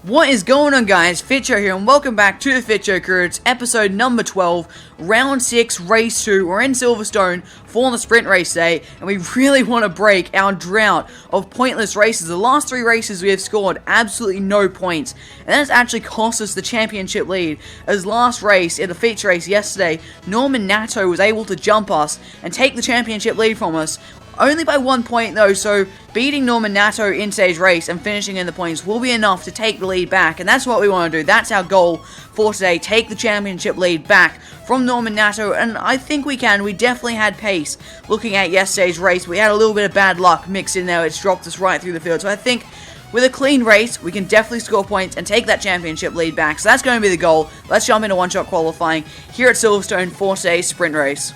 What is going on, guys? Fitcho here, and welcome back to the Fitcho Career. It's episode number 12, round 6, race 2. We're in Silverstone for the sprint race today, and we really want to break our drought of pointless races. The last 3 races we have scored absolutely no points, and that's actually cost us the championship lead. As last race, in the feature race yesterday, Norman Nato was able to jump us and take the championship lead from us. Only by 1 point though, so beating Norman Nato in today's race and finishing in the points will be enough to take the lead back, and that's what we want to do. That's our goal for today, take the championship lead back from Norman Nato, and I think we can. We definitely had pace. Looking at yesterday's race, we had a little bit of bad luck mixed in there, it's dropped us right through the field, so I think with a clean race, we can definitely score points and take that championship lead back, so that's going to be the goal. Let's jump into one-shot qualifying here at Silverstone for today's sprint race.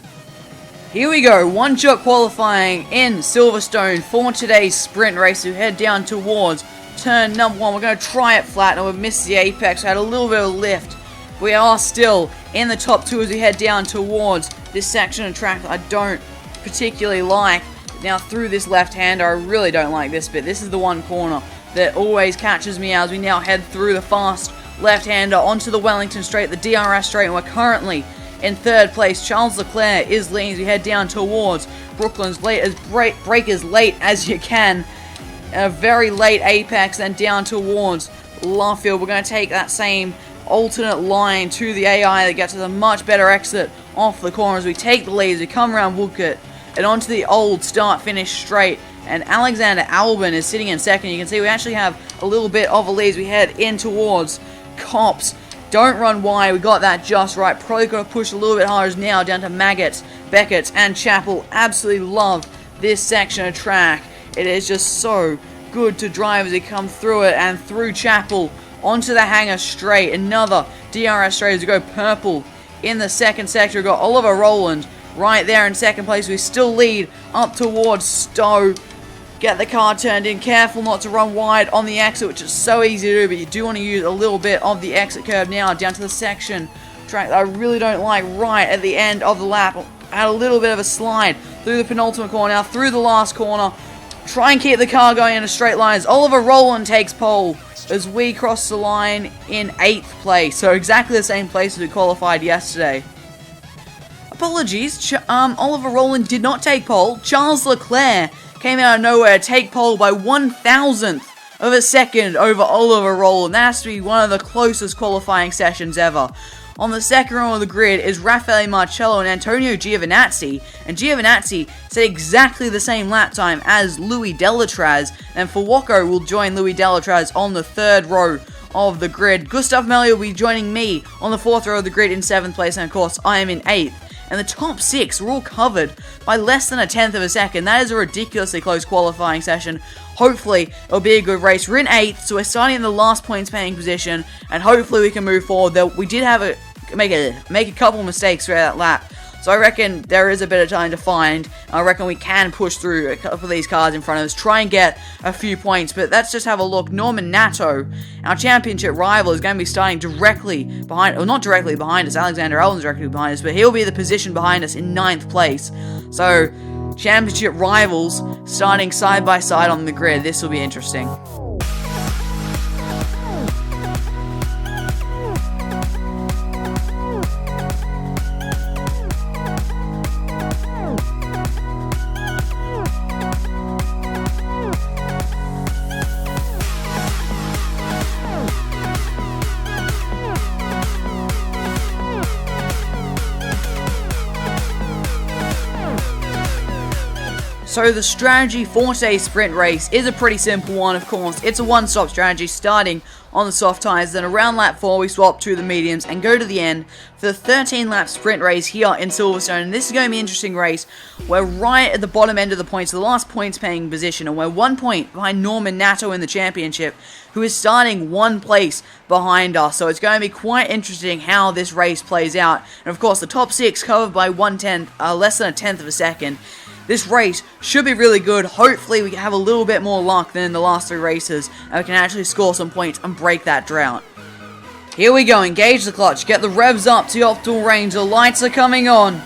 Here we go, one-shot qualifying in Silverstone for today's sprint race. We head down towards turn number 1. We're going to try it flat, and we've missed the apex. We had a little bit of lift. We are still in the top 2 as we head down towards this section of track that I don't particularly like. Now through this left-hander, I really don't like this bit. This is the one corner that always catches me out as we now head through the fast left-hander onto the Wellington straight, the DRS straight, and we're currently in 3rd place. Charles Leclerc is leading as we head down towards Brooklyn's break as late as you can. A very late apex, then down towards Luffield. We're going to take that same alternate line to the AI that gets us a much better exit off the corner as we take the lead as we come around Woodcote and onto the old start-finish straight. And Alexander Albon is sitting in 2nd. You can see we actually have a little bit of a lead as we head in towards Copse. Don't run wide, we got that just right. Probably got to push a little bit harder now down to Maggots, Beckett's, and Chapel. Absolutely love this section of track. It is just so good to drive as we come through it and through Chapel onto the hangar straight. Another DRS straight as we go purple in the 2nd sector. We've got Oliver Rowland right there in 2nd place. We still lead up towards Stowe. Get the car turned in, careful not to run wide on the exit, which is so easy to do, but you do want to use a little bit of the exit curve now, down to the section track that I really don't like right at the end of the lap. Had a little bit of a slide through the penultimate corner, now through the last corner. Try and keep the car going in a straight line as Oliver Rowland takes pole as we cross the line in 8th place, so exactly the same place as we qualified yesterday. Apologies, Oliver Rowland did not take pole. Charles Leclerc came out of nowhere to take pole by 1,000th of a second over Oliver Rowland. That has to be one of the closest qualifying sessions ever. On the 2nd row of the grid is Raffaele Marcello and Antonio Giovinazzi, and Giovinazzi set exactly the same lap time as Louis Delatraz, and Fuoco will join Louis Delatraz on the 3rd row of the grid. Gustav Melli will be joining me on the 4th row of the grid in 7th place, and of course I am in 8th. And the top 6 were all covered by less than a 10th of a second. That is a ridiculously close qualifying session. Hopefully, it'll be a good race. We're in 8th, so we're starting in the last points paying position, and hopefully we can move forward. Though we did have make a couple mistakes throughout that lap, so I reckon there is a bit of time to find. I reckon we can push through a couple of these cars in front of us, try and get a few points. But let's just have a look. Norman Nato, our championship rival, is going to be starting directly behind, or not directly behind us. Alexander Albon's directly behind us, but he'll be the position behind us in 9th place. So, championship rivals starting side by side on the grid. This will be interesting. So the strategy for today's sprint race is a pretty simple one, of course. It's a one-stop strategy starting on the soft tyres, then around lap 4 we swap to the mediums and go to the end for the 13-lap sprint race here in Silverstone. And this is going to be an interesting race. We're right at the bottom end of the points, the last points paying position, and we're 1 point behind Norman Nato in the championship, who is starting 1 place behind us. So it's going to be quite interesting how this race plays out. And of course the top 6 covered by less than a 10th of a second. This race should be really good. Hopefully we can have a little bit more luck than in the last 3 races, and we can actually score some points and break that drought. Here we go, engage the clutch, get the revs up to the optimal range, the lights are coming on.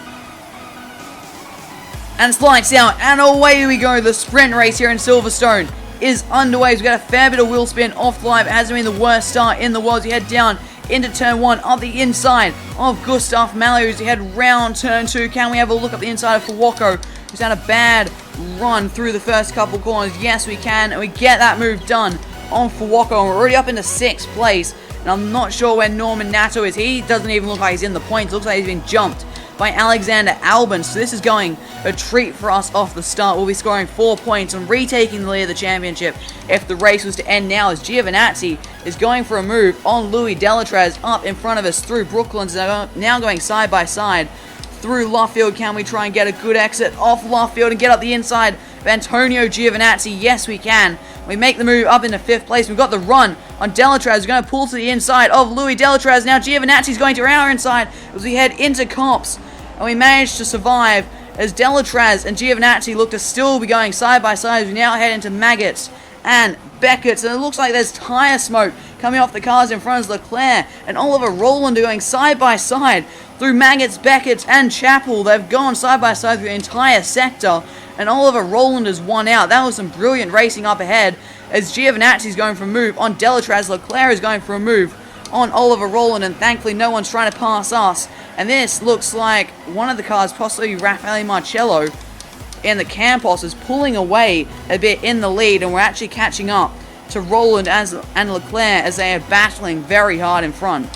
And it's lights out, and away we go, the sprint race here in Silverstone is underway. We've got a fair bit of wheel spin off the line. It hasn't been the worst start in the world. As we head down into turn 1 up the inside of Gustav Malloy. As we head round turn 2, can we have a look up the inside of Fuwoko, who's had a bad run through the first couple corners? Yes, we can, and we get that move done on Fuwoko, and we're already up into 6th place. And I'm not sure where Norman Nato is. He doesn't even look like he's in the points. Looks like he's been jumped by Alexander Albon. So this is going a treat for us off the start. We'll be scoring 4 points and retaking the lead of the championship if the race was to end now, as Giovinazzi is going for a move on Louis Delatrez up in front of us through Brooklands. Now going side by side through Luffield. Can we try and get a good exit off Luffield and get up the inside of Antonio Giovinazzi? Yes, we can. We make the move up into 5th place. We've got the run on Delatrez. We're going to pull to the inside of Louis Delatrez. Now Giovinazzi's going to our inside as we head into Copse. And we managed to survive as Delatrez and Giovinazzi look to still be going side by side. As we now head into Maggots and Beckett's. And it looks like there's tyre smoke coming off the cars in front of Leclerc and Oliver Rowland going side by side through Maggots, Beckett's and Chapel. They've gone side by side through the entire sector. And Oliver Rowland has won out. That was some brilliant racing up ahead as Giovinazzi's going for a move on Delatrez. Leclerc is going for a move on Oliver Rowland, and thankfully no one's trying to pass us. And this looks like one of the cars, possibly Raffaele Marcello in the Campos, is pulling away a bit in the lead, and we're actually catching up to Rowland and Leclerc as they are battling very hard in front.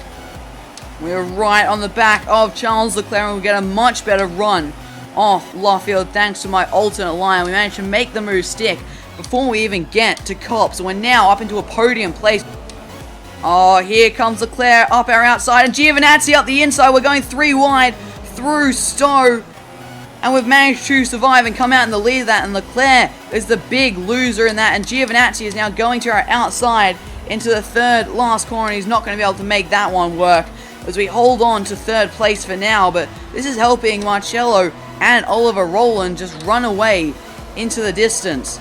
We're right on the back of Charles Leclerc, and we'll get a much better run off Luffield thanks to my alternate line. We managed to make the move stick before we even get to Copse. So we're now up into a podium place. Oh, here comes Leclerc up our outside, and Giovinazzi up the inside. We're going 3 wide through Stowe, and we've managed to survive and come out in the lead of that. And Leclerc is the big loser in that, and Giovinazzi is now going to our outside into the 3rd last corner, and he's not going to be able to make that one work as we hold on to 3rd place for now. But this is helping Marcello and Oliver Rowland just run away into the distance.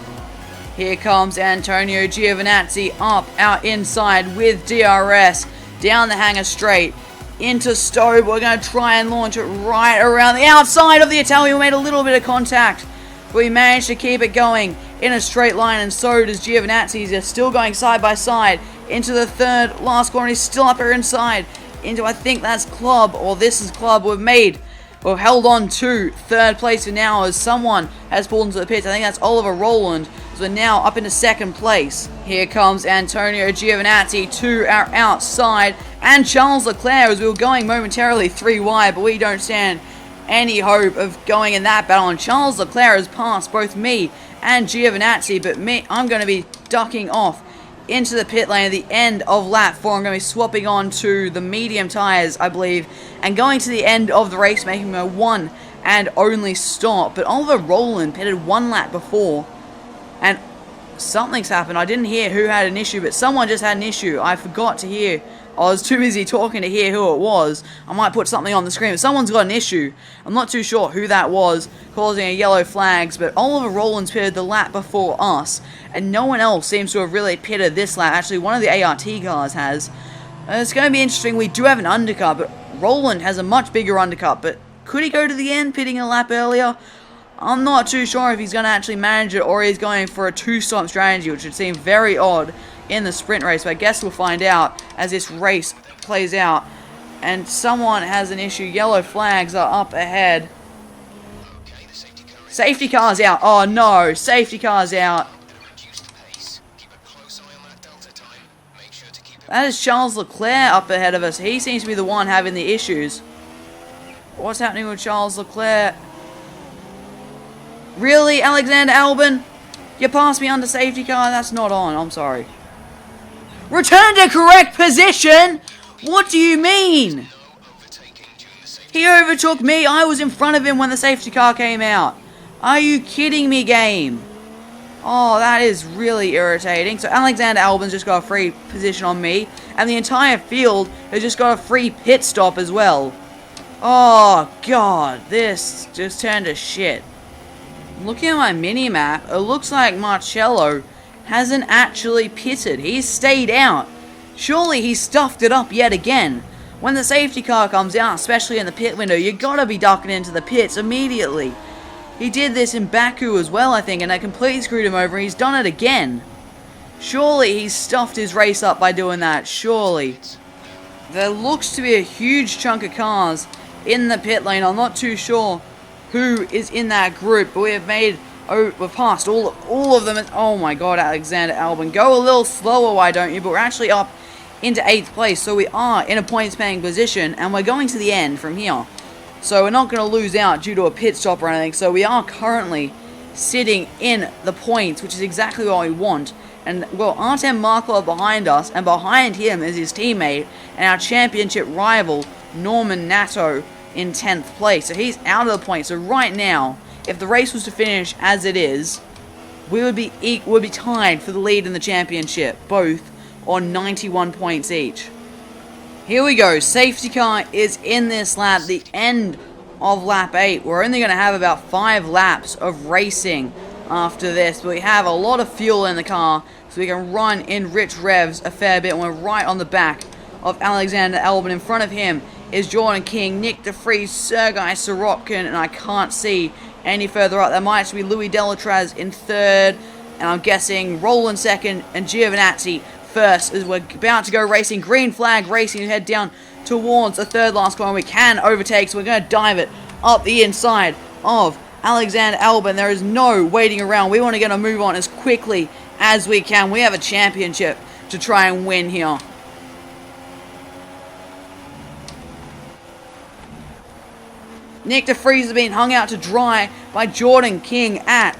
Here comes Antonio Giovinazzi up our inside with DRS down the hangar straight into Stowe. We're going to try and launch it right around the outside of the Italian. We made a little bit of contact, but we managed to keep it going in a straight line, and so does Giovinazzi. He's still going side by side into the 3rd last corner. He's still up here inside into, I think that's Club, or this is Club. We've held on to 3rd place for now as someone has pulled into the pits. I think that's Oliver Rowland. So we're now up into 2nd place. Here comes Antonio Giovinazzi to our outside, and Charles Leclerc as we were going momentarily 3 wide, but we don't stand any hope of going in that battle. And Charles Leclerc has passed both me and Giovinazzi, but I'm going to be ducking off into the pit lane at the end of lap 4. I'm going to be swapping on to the medium tyres, I believe, and going to the end of the race, making my one and only stop. But Oliver Rowland pitted 1 lap before, and something's happened. I didn't hear who had an issue, but someone just had an issue. I forgot to hear. I was too busy talking to hear who it was. I might put something on the screen, but someone's got an issue. I'm not too sure who that was, causing a yellow flags, but Oliver Rowland's pitted the lap before us, and no one else seems to have really pitted this lap. Actually, one of the ART cars has. It's going to be interesting. We do have an undercut, but Rowland has a much bigger undercut, but could he go to the end, pitting a lap earlier? I'm not too sure if he's going to actually manage it, or he's going for a 2-stop strategy, which would seem very odd in the sprint race, but I guess we'll find out as this race plays out. And someone has an issue. Yellow flags are up ahead. Safety car's out. Oh no, safety car's out. That is Charles Leclerc up ahead of us. He seems to be the one having the issues. What's happening with Charles Leclerc? Really, Alexander Albon? You passed me under safety car? That's not on. I'm sorry. Return to correct position? What do you mean? He overtook me. I was in front of him when the safety car came out. Are you kidding me, game? Oh, that is really irritating. So Alexander Albon's just got a free position on me, and the entire field has just got a free pit stop as well. Oh, God. This just turned to shit. Looking at my mini-map, it looks like Marcello hasn't actually pitted. He's stayed out. Surely he stuffed it up yet again. When the safety car comes out, especially in the pit window, you gotta be ducking into the pits immediately. He did this in Baku as well, I think, and I completely screwed him over. He's done it again. Surely he's stuffed his race up by doing that. Surely. There looks to be a huge chunk of cars in the pit lane. I'm not too sure who is in that group, but we've passed all of them. Oh my god, Alexander Albon. Go a little slower, why don't you? But we're actually up into 8th place, so we are in a points-paying position, and we're going to the end from here. So we're not going to lose out due to a pit stop or anything. So we are currently sitting in the points, which is exactly what we want. And, well, Artem Markov behind us, and behind him is his teammate and our championship rival, Norman Nato, in 10th place. So he's out of the points. So right now, if the race was to finish as it is, we would be tied for the lead in the championship, both on 91 points each. Here we go. Safety car is in this lap, the end of lap 8. We're only going to have about 5 laps of racing after this, but we have a lot of fuel in the car, so we can run in rich revs a fair bit. We're right on the back of Alexander Albon. In front of him is Jordan King, Nick De Vries, Sergei Sorokin, and I can't see any further up. That might actually be Louis Delatraz in 3rd, and I'm guessing Roland 2nd, and Giovinazzi first, as we're about to go racing. Green flag racing to head down towards the 3rd last corner. We can overtake, so we're going to dive it up the inside of Alexander Albon. There is no waiting around. We want to get a move on as quickly as we can. We have a championship to try and win here. Nick De Vries has been hung out to dry by Jordan King at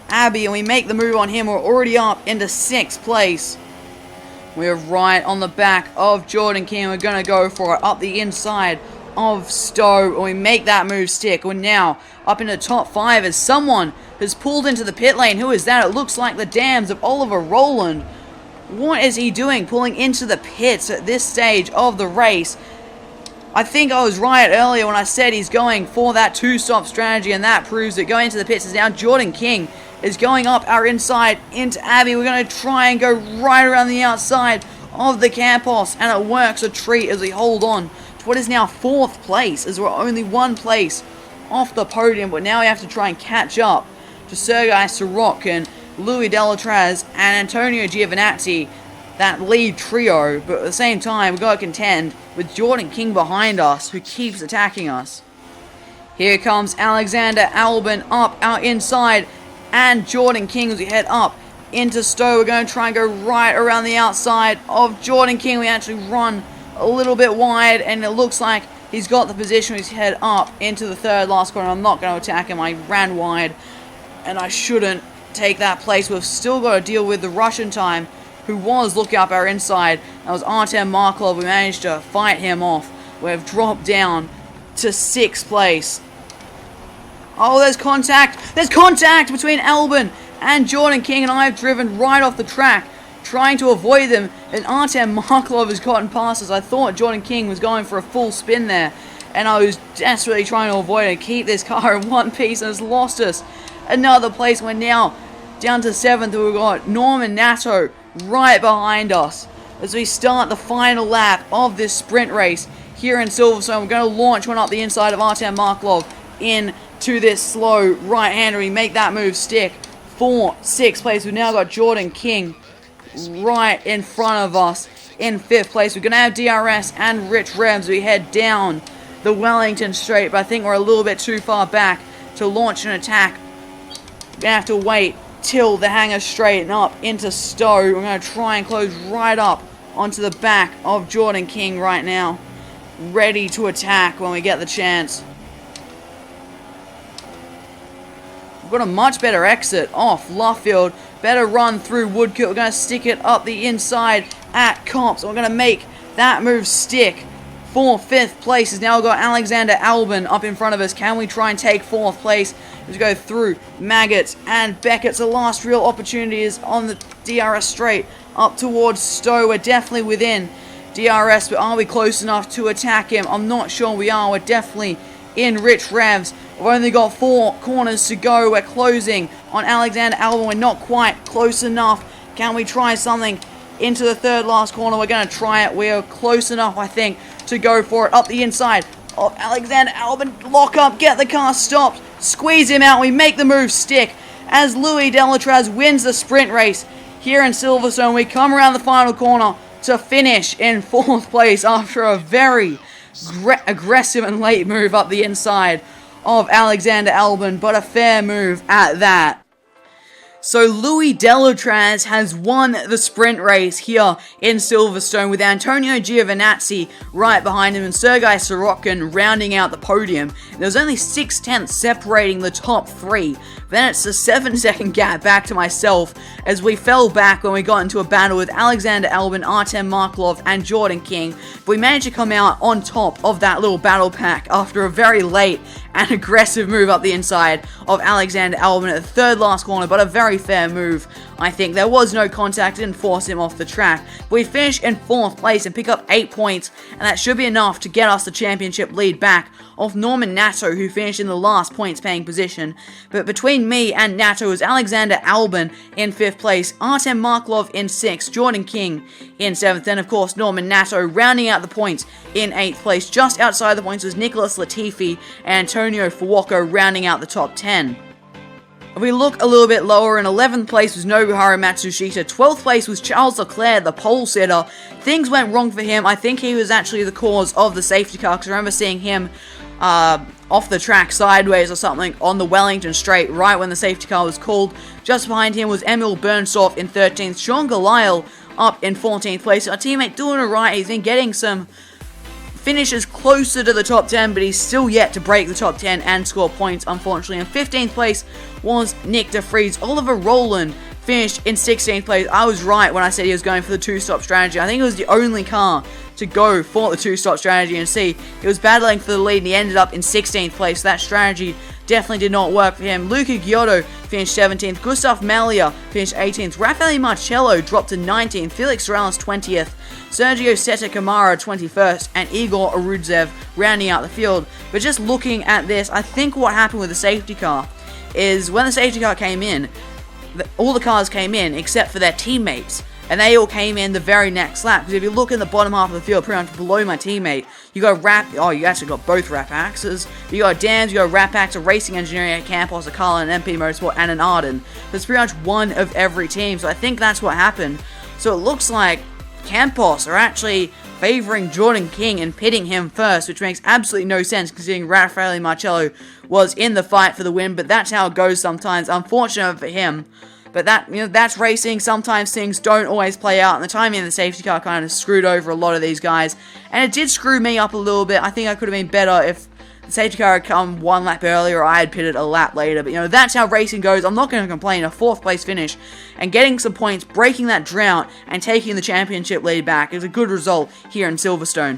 Abbey, and we make the move on him. We're already up into 6th place. We're right on the back of Jordan King. We're going to go for it up the inside of Stowe, and we make that move stick. We're now up into top 5 as someone has pulled into the pit lane. Who is that? It looks like the dams of Oliver Rowland. What is he doing pulling into the pits at this stage of the race? I think I was right earlier when I said he's going for that 2-stop strategy, and that proves it. Going into the pits is now Jordan King is going up our inside into Abbey. We're going to try and go right around the outside of the Campos, and it works a treat as we hold on to what is now 4th place, as we're only 1 place off the podium. But now we have to try and catch up to Sergei Sorokin, Louis Delatraz, and Antonio Giovinazzi, that lead trio. But at the same time, we've got to contend with Jordan King behind us, who keeps attacking us. Here comes Alexander Albon up our inside, and Jordan King as we head up into Stowe. We're going to try and go right around the outside of Jordan King. We actually run a little bit wide, and it looks like he's got the position. He's head up into the 3rd last corner. I'm not going to attack him. I ran wide, and I shouldn't take that place. We've still got to deal with the Russian time, who was looking up our inside. That was Artem Markov. We managed to fight him off. We've dropped down to 6th place. Oh, there's contact. There's contact between Albon and Jordan King, and I've driven right off the track, trying to avoid them, and Artem Markov has gotten past us. I thought Jordan King was going for a full spin there, and I was desperately trying to avoid it and keep this car in one piece, and has lost us another place. We're now down to 7th, and we've got Norman Nato right behind us as we start the final lap of this sprint race here in Silverstone. We're going to launch one up the inside of Artem Markov into this slow right-hander. We make that move stick for 6th place. We've now got Jordan King right in front of us in 5th place. We're going to have DRS and Rich Revs. We head down the Wellington Straight, but I think we're a little bit too far back to launch an attack. We're going to have to wait till the hangar straight and up into Stowe. We're going to try and close right up onto the back of Jordan King right now, ready to attack when we get the chance. We've got a much better exit off Luffield, better run through Woodcote. We're going to stick it up the inside at Cops. We're going to make that move stick for 5th place. Has now got Alexander Albon up in front of us. Can we try and take 4th place? Let's go through Maggots and Beckett's. The last real opportunity is on the DRS straight up towards Stowe. We're definitely within DRS, but are we close enough to attack him? I'm not sure we are. We're definitely in Rich Revs. We've only got 4 corners to go. We're closing on Alexander Albon. We're not quite close enough. Can we try something into the 3rd last corner? We're going to try it. We're close enough, I think, to go for it. Up the inside of Alexander Albon. Lock up. Get the car stopped. Squeeze him out. We make the move stick as Louis Delatraz wins the sprint race here in Silverstone. We come around the final corner to finish in 4th place after a very aggressive and late move up the inside of Alexander Albon, but a fair move at that. So Louis Delatraz has won the sprint race here in Silverstone with Antonio Giovinazzi right behind him and Sergei Sorokin rounding out the podium. There's only 6/10 separating the top 3. Then it's a 7-second gap back to myself as we fell back when we got into a battle with Alexander Albon, Artem Markelov and Jordan King. But we managed to come out on top of that little battle pack after a very late and aggressive move up the inside of Alexander Albon at the 3rd last corner, but a very fair move. I think there was no contact, didn't force him off the track. But we finish in 4th place and pick up 8 points, and that should be enough to get us the championship lead back off Norman Nato, who finished in the last points paying position. But between me and Nato was Alexander Albon in 5th place, Artem Markelov in 6th, Jordan King in 7th, and of course Norman Nato rounding out the points in 8th place. Just outside the points was Nicholas Latifi and Antonio Fuoco rounding out the top 10. If we look a little bit lower, in 11th place was Nobuharu Matsushita, 12th place was Charles Leclerc, the pole sitter. Things went wrong for him. I think he was actually the cause of the safety car, because I remember seeing him off the track sideways or something on the Wellington straight right when the safety car was called. Just behind him was Emil Bernstorff in 13th, Sean Galayle up in 14th place. Our teammate doing alright, he's been getting some finishes closer to the top 10, but he's still yet to break the top 10 and score points, unfortunately. In 15th place was Nick de Vries. Oliver Rowland finished in 16th place. I was right when I said he was going for the 2-stop strategy. I think it was the only car to go for the 2-stop strategy, and see, he was battling for the lead and he ended up in 16th place. That strategy definitely did not work for him. Luca Giotto finished 17th, Gustav Malia finished 18th, Raffaele Marcello dropped to 19th, Felix Morales 20th, Sergio Seta Camara 21st, and Igor Arudzev rounding out the field. But just looking at this, I think what happened with the safety car is when the safety car came in, all the cars came in except for their teammates. And they all came in the very next lap. Because if you look in the bottom half of the field, pretty much below my teammate, you got you actually got both Rapaxes. You got Dams, you got Rapax, a Racing Engineering, a Campos, a Carlin, an MP Motorsport, and an Arden. There's pretty much one of every team. So I think that's what happened. So it looks like Campos are actually favouring Jordan King and pitting him first, which makes absolutely no sense considering Raffaele Marcello was in the fight for the win. But that's how it goes sometimes. Unfortunate for him. But that's racing. Sometimes things don't always play out, and the timing of the safety car kind of screwed over a lot of these guys. And it did screw me up a little bit. I think I could have been better if the safety car had come 1 lap earlier or I had pitted a lap later. But, that's how racing goes. I'm not going to complain. A 4th place finish and getting some points, breaking that drought, and taking the championship lead back is a good result here in Silverstone.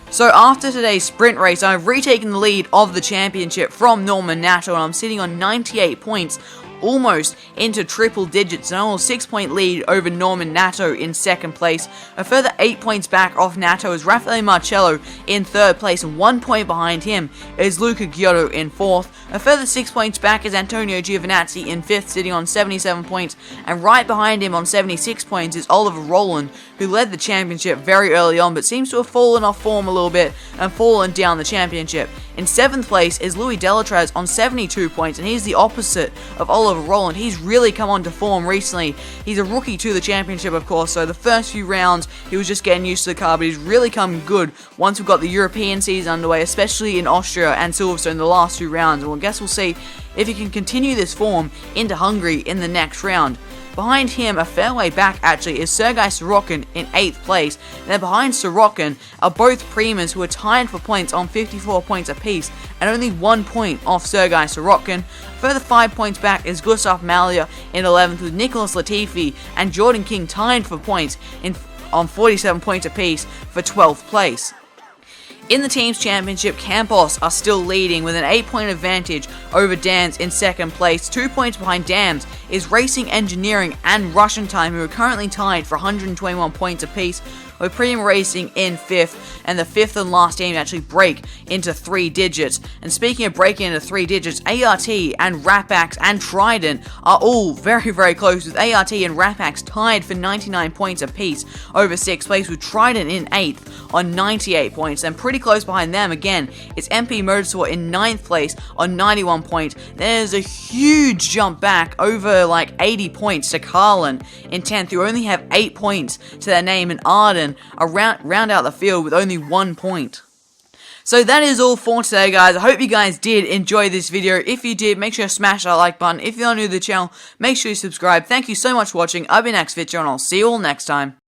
So after today's sprint race, I've retaken the lead of the championship from Norman Nato, and I'm sitting on 98 points, almost into triple digits, an almost 6-point lead over Norman Nato in 2nd place. A further 8 points back off Nato is Raffaele Marcello in 3rd place, and 1 point behind him is Luca Giotto in 4th. A further 6 points back is Antonio Giovinazzi in 5th, sitting on 77 points, and right behind him on 76 points is Oliver Rowland, who led the championship very early on, but seems to have fallen off form a little bit and fallen down the championship. In 7th place is Louis Delatraz on 72 points, and he's the opposite of Oliver Rowland. He's really come on to form recently. He's a rookie to the championship, of course, so the first few rounds he was just getting used to the car, but he's really come good once we've got the European season underway, especially in Austria and Silverstone the last 2 rounds, and I guess we'll see if he can continue this form into Hungary in the next round. Behind him, a fair way back actually, is Sergei Sorokin in 8th place. And then behind Sorokin are both Primas, who are tied for points on 54 points apiece and only 1 point off Sergei Sorokin. Further 5 points back is Gustav Malia in 11th, with Nicholas Latifi and Jordan King tied for points on 47 points apiece for 12th place. In the Teams Championship, Campos are still leading with an 8-point advantage over Dams in 2nd place. 2 points behind Dams is Racing Engineering and Russian Time, who are currently tied for 121 points apiece. with Premium Racing in 5th, and the 5th and last team to actually break into 3 digits. And speaking of breaking into 3 digits, ART and Rapax and Trident are all very, very close, with ART and Rapax tied for 99 points apiece over 6th place, with Trident in 8th on 98 points, and pretty close behind them again, it's MP Motorsport in 9th place on 91 points. There's a huge jump back over like 80 points to Carlin in 10th, who only have 8 points to their name, and Arden round out the field with only 1 point. So that is all for today, guys. I hope you guys did enjoy this video. If you did, make sure to smash that like button. If you're new to the channel, make sure you subscribe. Thank you so much for watching. I've been Fitcho, and I'll see you all next time.